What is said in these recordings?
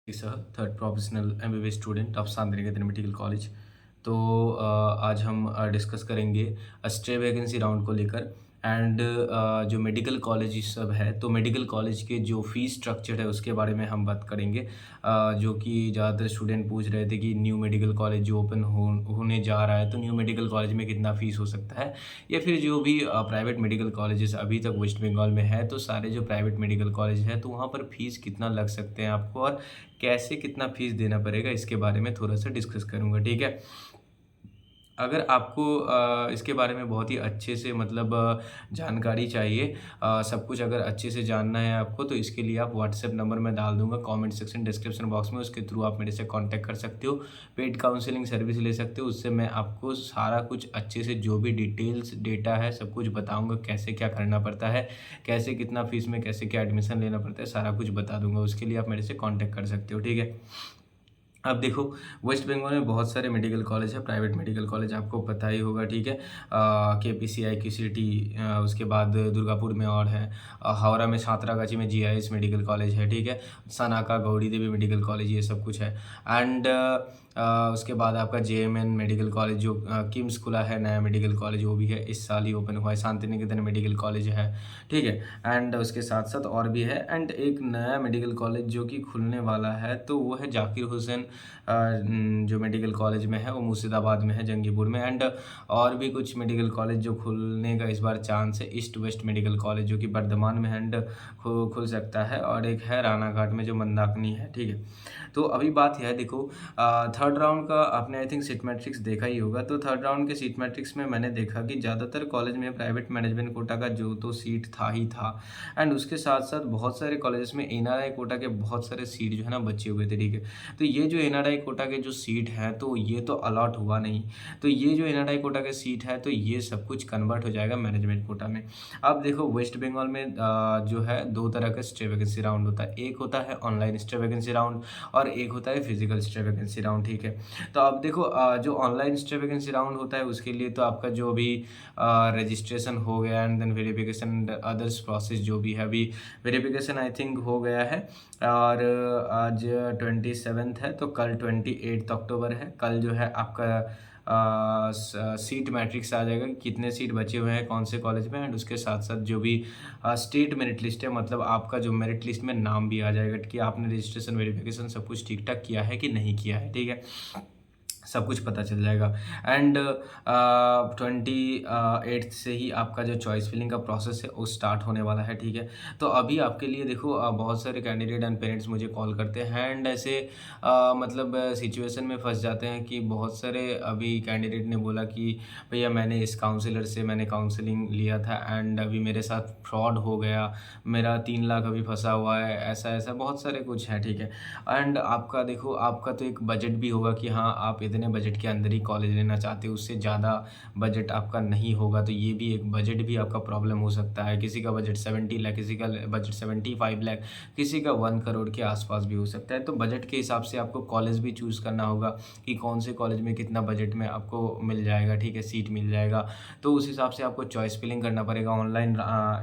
Sir third professional MBBS student of Shantiniketan medical college. तो आज हम डिस्कस करेंगे स्टे वैकेंसी राउंड को लेकर एंड जो मेडिकल कॉलेज सब है तो मेडिकल कॉलेज के जो फीस स्ट्रक्चर है उसके बारे में हम बात करेंगे। जो कि ज़्यादातर स्टूडेंट पूछ रहे थे कि न्यू मेडिकल कॉलेज जो ओपन होने जा रहा है तो न्यू मेडिकल कॉलेज में कितना फ़ीस हो सकता है, या फिर जो भी प्राइवेट मेडिकल कॉलेजेस अभी तक वेस्ट बंगाल में है तो सारे जो प्राइवेट मेडिकल कॉलेज है तो वहाँ पर फ़ीस कितना लग सकते हैं आपको और कैसे कितना फ़ीस देना पड़ेगा इसके बारे में थोड़ा-सा डिस्कस करूँगा, ठीक है? अगर आपको इसके बारे में बहुत ही अच्छे से मतलब जानकारी चाहिए, सब कुछ अगर अच्छे से जानना है आपको तो इसके लिए आप व्हाट्सएप नंबर मैं डाल दूँगा कमेंट सेक्शन डिस्क्रिप्शन बॉक्स में, उसके थ्रू आप मेरे से कांटेक्ट कर सकते हो। पेड काउंसलिंग सर्विस ले सकते हो, उससे मैं आपको सारा कुछ अच्छे से जो भी डिटेल्स डेटा है सब कुछ बताऊँगा, कैसे क्या करना पड़ता है, कैसे कितना फ़ीस में कैसे क्या एडमिशन लेना पड़ता है, सारा कुछ बता दूँगा। उसके लिए आप मेरे से कॉन्टैक्ट कर सकते हो, ठीक है? अब देखो, वेस्ट बंगाल में बहुत सारे मेडिकल कॉलेज है, प्राइवेट मेडिकल कॉलेज आपको पता ही होगा, ठीक है? केपीसीआई, क्यूसीटी, उसके बाद दुर्गापुर में और है, हावड़ा में सांतरागाछी में जीआईएस मेडिकल कॉलेज है, ठीक है? सनाका, गौरी देवी मेडिकल कॉलेज ये सब कुछ है। एंड उसके बाद आपका जेएमएन मेडिकल कॉलेज जो किम्स खुला है नया मेडिकल कॉलेज, वो भी है, इस साल ही ओपन हुआ है। शांति निकेतन मेडिकल कॉलेज है, ठीक है? एंड उसके साथ-साथ और भी है एंड एक नया मेडिकल कॉलेज जो कि खुलने वाला है तो वो है जाकिर हुसैन जो मेडिकल कॉलेज में है वो मुर्शिदाबाद में है, जंगीपुर में। एंड और भी कुछ मेडिकल कॉलेज जो खुलने का इस बार चांस है, ईस्ट वेस्ट मेडिकल कॉलेज जो कि बर्धमान में है एंड खुल सकता है, और एक है रानाघाट में जो मंदाकिनी है, ठीक है? तो अभी बात यह है, देखो, थर्ड राउंड का आपने आई थिंक सीट मैट्रिक्स देखा ही होगा। तो थर्ड राउंड के सीट मैट्रिक्स में मैंने देखा कि ज़्यादातर कॉलेज में प्राइवेट मैनेजमेंट कोटा का जो तो सीट था ही था, एंड उसके साथ-साथ बहुत सारे कॉलेजेस में एनआरआई कोटा के बहुत सारे सीट जो है ना बचे हुए थे, ठीक है? तो ये जो एनआरआई कोटा के जो सीट हैं तो ये तो अलॉट हुआ नहीं। तो ये जो एनआरआई कोटा के सीट है तो ये सब कुछ कन्वर्ट हो जाएगा मैनेजमेंट कोटा में। अब देखो, वेस्ट बंगाल में जो है 2 तरह का स्टे वैकेंसी राउंड होता है। एक होता है ऑनलाइन स्टे वैकेंसी राउंड और एक होता है फिजिकल स्टे वैकेंसी राउंड, ठीक है? तो अब देखो, जो ऑनलाइन स्टे वैकेंसी राउंड होता है उसके लिए तो आपका जो भी रजिस्ट्रेशन हो गया and then verification others process जो भी है, अभी वेरिफिकेशन आई थिंक हो गया है, और आज 27th है तो कल 28 अक्टूबर है। कल जो है आपका सीट मैट्रिक्स आ जाएगा कि कितने सीट बचे हुए हैं कौन से कॉलेज में, एंड उसके साथ साथ जो भी स्टेट मेरिट लिस्ट है, मतलब आपका जो मेरिट लिस्ट में नाम भी आ जाएगा कि आपने रजिस्ट्रेशन वेरिफिकेशन सब कुछ ठीक ठाक किया है कि नहीं किया है, ठीक है? सब कुछ पता चल जाएगा। एंड 28th से ही आपका जो चॉइस फिलिंग का प्रोसेस है वो स्टार्ट होने वाला है, ठीक है? तो अभी आपके लिए देखो, बहुत सारे कैंडिडेट एंड पेरेंट्स मुझे कॉल करते हैं एंड ऐसे मतलब सिचुएशन में फंस जाते हैं कि बहुत सारे अभी कैंडिडेट ने बोला कि भैया मैंने इस काउंसलर से मैंने काउंसलिंग लिया था एंड अभी मेरे साथ फ्रॉड हो गया, मेरा 3 लाख अभी फंसा हुआ है, ऐसा ऐसा बहुत सारे कुछ है, ठीक है? एंड आपका देखो, आपका तो एक बजट भी होगा कि हाँ, आप इतने बजट के अंदर ही कॉलेज लेना चाहते हो, उससे ज़्यादा बजट आपका नहीं होगा, तो ये भी एक बजट भी आपका प्रॉब्लम हो सकता है। किसी का बजट 70 लाख, किसी का बजट 75 लाख, किसी का 1 करोड़ के आसपास भी हो सकता है। तो बजट के हिसाब से आपको कॉलेज भी चूज़ करना होगा कि कौन से कॉलेज में कितना बजट में आपको मिल जाएगा, ठीक है, सीट मिल जाएगा। तो उस हिसाब से आपको चॉइस फिलिंग करना पड़ेगा, ऑनलाइन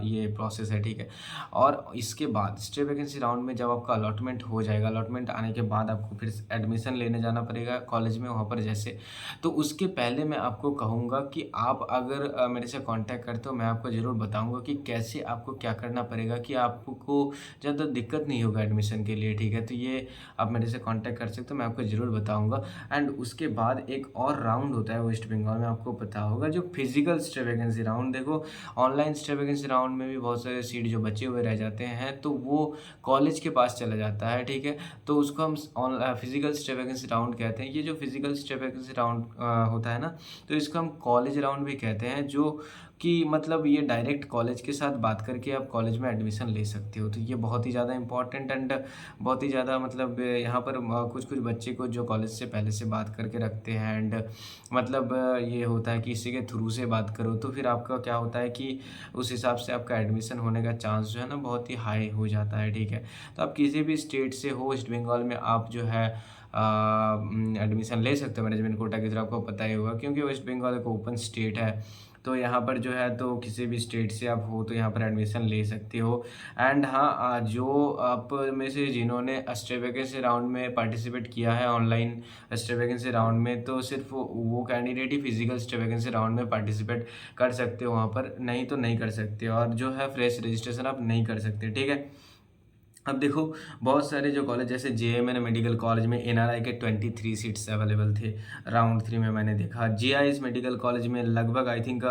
ये प्रोसेस है, ठीक है? और इसके बाद स्टे वैकेंसी राउंड में जब आपका अलॉटमेंट हो जाएगा, अलॉटमेंट आने के बाद आपको फिर एडमिशन लेने जाना पड़ेगा कॉलेज में वहाँ पर जैसे। तो उसके पहले मैं आपको कहूँगा कि आप अगर मेरे से कांटेक्ट करते हो, मैं आपको ज़रूर बताऊँगा कि कैसे आपको क्या करना पड़ेगा कि आपको ज़्यादा दिक्कत नहीं होगा एडमिशन के लिए, ठीक है? तो ये आप मेरे से कांटेक्ट कर सकते हो, मैं आपको ज़रूर बताऊँगा। एंड उसके बाद एक और राउंड होता है वेस्ट बंगाल में, आपको पता होगा, जो फिजिकल स्टे वैकेंसी राउंड। देखो, ऑनलाइन स्टे वैकेंसी राउंड में भी बहुत सारे सीट जो बचे हुए रह जाते हैं तो वो कॉलेज के पास चला जाता है, ठीक है? तो उसको हम फिजिकल स्टे वैकेंसी राउंड कहते हैं। ये जो फिजिकल स्टे वैकेंसी राउंड होता है ना, तो इसको हम कॉलेज राउंड भी कहते हैं, जो कि मतलब ये डायरेक्ट कॉलेज के साथ बात करके आप कॉलेज में एडमिशन ले सकते हो। तो ये बहुत ही ज़्यादा इम्पोर्टेंट एंड बहुत ही ज़्यादा मतलब यहाँ पर कुछ-कुछ बच्चे को जो कॉलेज से पहले से बात करके रखते हैं एंड मतलब ये होता है कि इसी के थ्रू से बात करो तो फिर आपका क्या होता है कि उस हिसाब से आपका एडमिशन होने का चांस जो है ना बहुत ही हाई हो जाता है, ठीक है? तो आप किसी भी स्टेट से हो, वेस्ट बंगाल में आप जो है एडमिशन ले सकते हो मैनेजमेंट कोटा की तरह, आपको पता ही होगा क्योंकि वेस्ट बंगाल एक ओपन स्टेट है। तो यहाँ पर जो है तो किसी भी स्टेट से आप हो तो यहाँ पर एडमिशन ले सकते हो। एंड हाँ, जो आप में से जिन्होंने स्टे वैकेंसी राउंड में पार्टिसिपेट किया है ऑनलाइन स्टे वैकेंसी राउंड में, तो सिर्फ वो कैंडिडेट ही फिजिकल स्टे वैकेंसी राउंड में पार्टिसिपेट कर सकते हो वहाँ पर, नहीं तो नहीं कर सकते। और जो है फ्रेश रजिस्ट्रेशन आप नहीं कर सकते, ठीक है। अब देखो, बहुत सारे जो कॉलेज जैसे जेएमएन मेडिकल कॉलेज में एनआरआई के 23 सीट्स अवेलेबल थे राउंड 3 में, मैंने देखा। जीआईएस मेडिकल कॉलेज में लगभग आई थिंक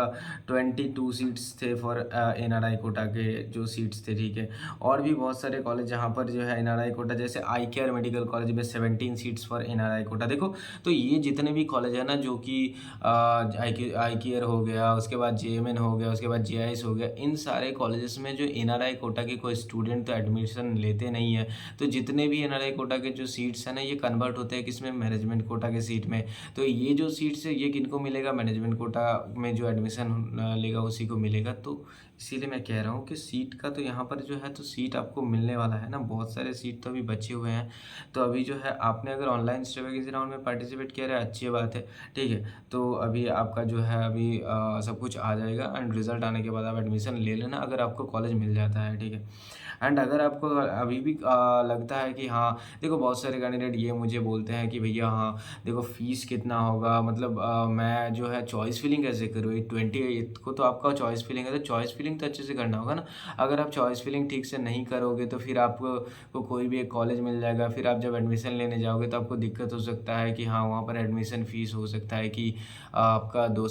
22 सीट्स थे फॉर एनआरआई कोटा के जो सीट्स थे, ठीक है। और भी बहुत सारे कॉलेज जहाँ पर जो है एनआरआई कोटा, जैसे आई केयर मेडिकल कॉलेज में 17 सीट्स फॉर एनआरआई कोटा। देखो, तो ये जितने भी कॉलेज है ना, जो कि आई केयर हो गया, उसके बाद जेएमएन हो गया, उसके बाद जीआईएस हो गया, इन सारे कॉलेजेस में जो एनआरआई कोटा के कोई स्टूडेंट तो एडमिशन लेते नहीं है। तो जितने भी एनआरआई कोटा के जो सीट्स हैं ना, ये कन्वर्ट होते हैं किसमें, मैनेजमेंट कोटा के सीट में। तो ये जो सीट्स है ये किनको मिलेगा, मैनेजमेंट कोटा में जो एडमिशन लेगा उसी को मिलेगा। तो इसीलिए मैं कह रहा हूँ कि सीट का तो यहाँ पर जो है तो सीट आपको मिलने वाला है ना, बहुत सारे सीट तो अभी बचे हुए हैं। तो अभी जो है आपने अगर ऑनलाइन स्टे वैकेंसी राउंड में पार्टिसिपेट किया है, अच्छी बात है, ठीक है। तो अभी आपका जो है अभी सब कुछ आ जाएगा एंड रिजल्ट आने के बाद आप एडमिशन ले लेना अगर आपको कॉलेज मिल जाता है, ठीक है। एंड अगर आपको अभी भी लगता है कि हाँ, देखो बहुत सारे कैंडिडेट ये मुझे बोलते हैं कि भैया हाँ देखो फ़ीस कितना होगा, मतलब मैं जो है चॉइस फिलिंग कैसे करूँ, 28 को तो आपका चॉइस फिलिंग है, तो चॉइस फिलिंग तो अच्छे से करना होगा ना। अगर आप चॉइस फिलिंग ठीक से नहीं करोगे तो फिर आपको कोई भी एक कॉलेज मिल जाएगा, फिर आप जब एडमिशन लेने जाओगे तो आपको दिक्कत हो सकता है कि हाँ वहाँ पर एडमिशन फ़ीस हो सकता है कि आपका 2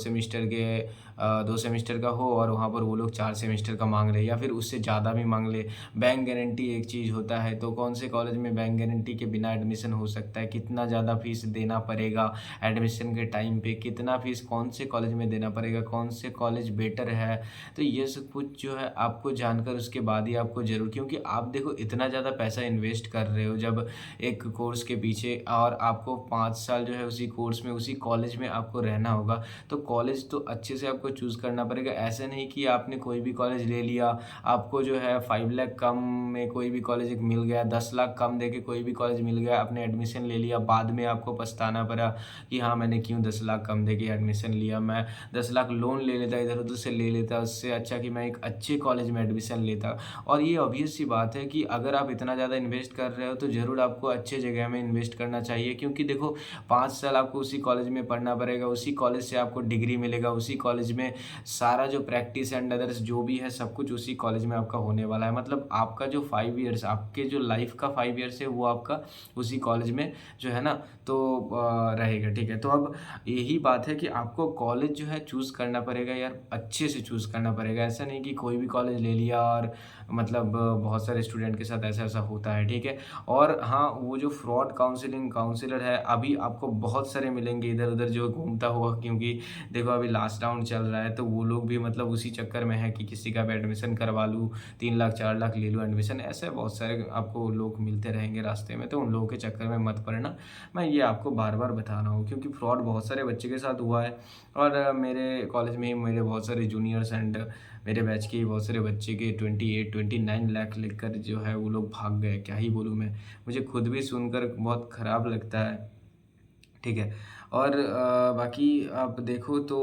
सेमेस्टर का हो और वहाँ पर वो लोग 4 सेमेस्टर का मांग रहे, या फिर उससे ज़्यादा भी मांग ले। बैंक गारंटी एक चीज़ होता है, तो कौन से कॉलेज में बैंक गारंटी के बिना एडमिशन हो सकता है, कितना ज़्यादा फीस देना पड़ेगा एडमिशन के टाइम पे, कितना फीस कौन से कॉलेज में देना पड़ेगा, कौन से कॉलेज बेटर है। तो ये सब कुछ जो है आपको जानकर उसके बाद ही आपको ज़रूर, क्योंकि आप देखो इतना ज़्यादा पैसा इन्वेस्ट कर रहे हो जब एक कोर्स के पीछे, और आपको 5 साल जो है उसी कोर्स में उसी कॉलेज में आपको रहना होगा। तो कॉलेज तो अच्छे से आपको चूज़ करना पड़ेगा। ऐसे नहीं कि आपने कोई भी कॉलेज ले लिया, आपको जो है 5 लाख कम में कोई भी कॉलेज एक मिल गया, 10 लाख कम देके कोई भी कॉलेज मिल गया, आपने एडमिशन ले लिया, बाद में आपको पछताना पड़ा कि हाँ मैंने क्यों 10 लाख कम देके एडमिशन लिया, मैं 10 लाख लोन ले लेता, इधर उधर से ले लेता, उससे अच्छा कि मैं एक अच्छे कॉलेज में एडमिशन लेता। और ये ऑब्वियस सी बात है कि अगर आप इतना ज़्यादा इन्वेस्ट कर रहे हो तो ज़रूर आपको अच्छे जगह में इन्वेस्ट करना चाहिए, क्योंकि देखो 5 साल आपको उसी कॉलेज में पढ़ना पड़ेगा, उसी कॉलेज से आपको डिग्री मिलेगा, उसी कॉलेज में सारा जो प्रैक्टिस एंड अदर्स जो भी है सब कुछ उसी कॉलेज में आपका होने वाला है। मतलब आपका जो 5 ईयर्स, आपके जो लाइफ का 5 ईयर्स है वो आपका उसी कॉलेज में जो है ना तो रहेगा, ठीक है। तो अब यही बात है कि आपको कॉलेज जो है चूज़ करना पड़ेगा यार, अच्छे से चूज़ करना पड़ेगा। ऐसा नहीं कि कोई भी कॉलेज ले लिया और मतलब बहुत सारे स्टूडेंट के साथ ऐसा-ऐसा होता है, ठीक है। और हाँ, वो जो फ्रॉड काउंसलर है, अभी आपको बहुत सारे मिलेंगे इधर-उधर जो घूमता हुआ, क्योंकि देखो अभी लास्ट राउंड चल रहा है तो वो लोग भी मतलब उसी चक्कर में है कि किसी का भी एडमिशन करवा लूँ, 3 लाख 4 लाख ले लूँ एडमिशन। ऐसे बहुत सारे आपको लोग मिलते रहेंगे रास्ते में, तो उन लोगों के चक्कर में मत पड़ना। मैं ये आपको बार-बार बता रहा हूँ, क्योंकि फ्रॉड बहुत सारे बच्चे के साथ हुआ है। और मेरे कॉलेज में ही मेरे बहुत सारे जूनियर्स एंड मेरे बैच के ही बहुत सारे बच्चे के 28-29 लाख लेकर जो है वो लोग भाग गए। क्या ही बोलूँ मैं, मुझे खुद भी सुनकर बहुत ख़राब लगता है, ठीक है। और बाकी आप देखो तो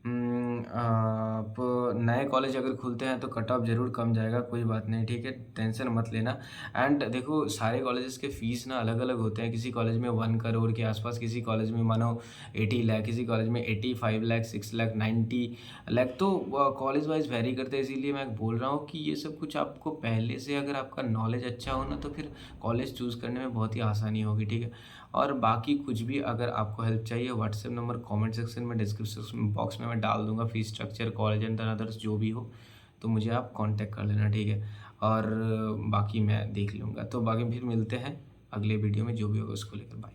आप नए कॉलेज अगर खुलते हैं तो कट ऑफ ज़रूर कम जाएगा, कोई बात नहीं, ठीक है, टेंशन मत लेना। एंड देखो सारे कॉलेजेस के फ़ीस ना अलग-अलग होते हैं, किसी कॉलेज में 1 करोड़ के आसपास, किसी कॉलेज में मानो 80 लाख, किसी कॉलेज में 85 लाख, 6 लाख, 90 लाख, तो कॉलेज वाइज़ वैरी करते हैं। इसीलिए मैं बोल रहा हूँ कि ये सब कुछ आपको पहले से अगर आपका नॉलेज अच्छा हो ना तो फिर कॉलेज चूज़ करने में बहुत ही आसानी होगी, ठीक है। और बाकी कुछ भी अगर आपको हेल्प चाहिए, व्हाट्सएप नंबर कमेंट सेक्शन में, डिस्क्रिप्शन बॉक्स में मैं डाल दूँगा, fees structure, college and others जो भी हो, तो मुझे आप कांटेक्ट कर लेना, ठीक है। और बाकी मैं देख लूँगा। तो बाकी फिर मिलते हैं अगले वीडियो में, जो भी होगा उसको लेकर। बाय।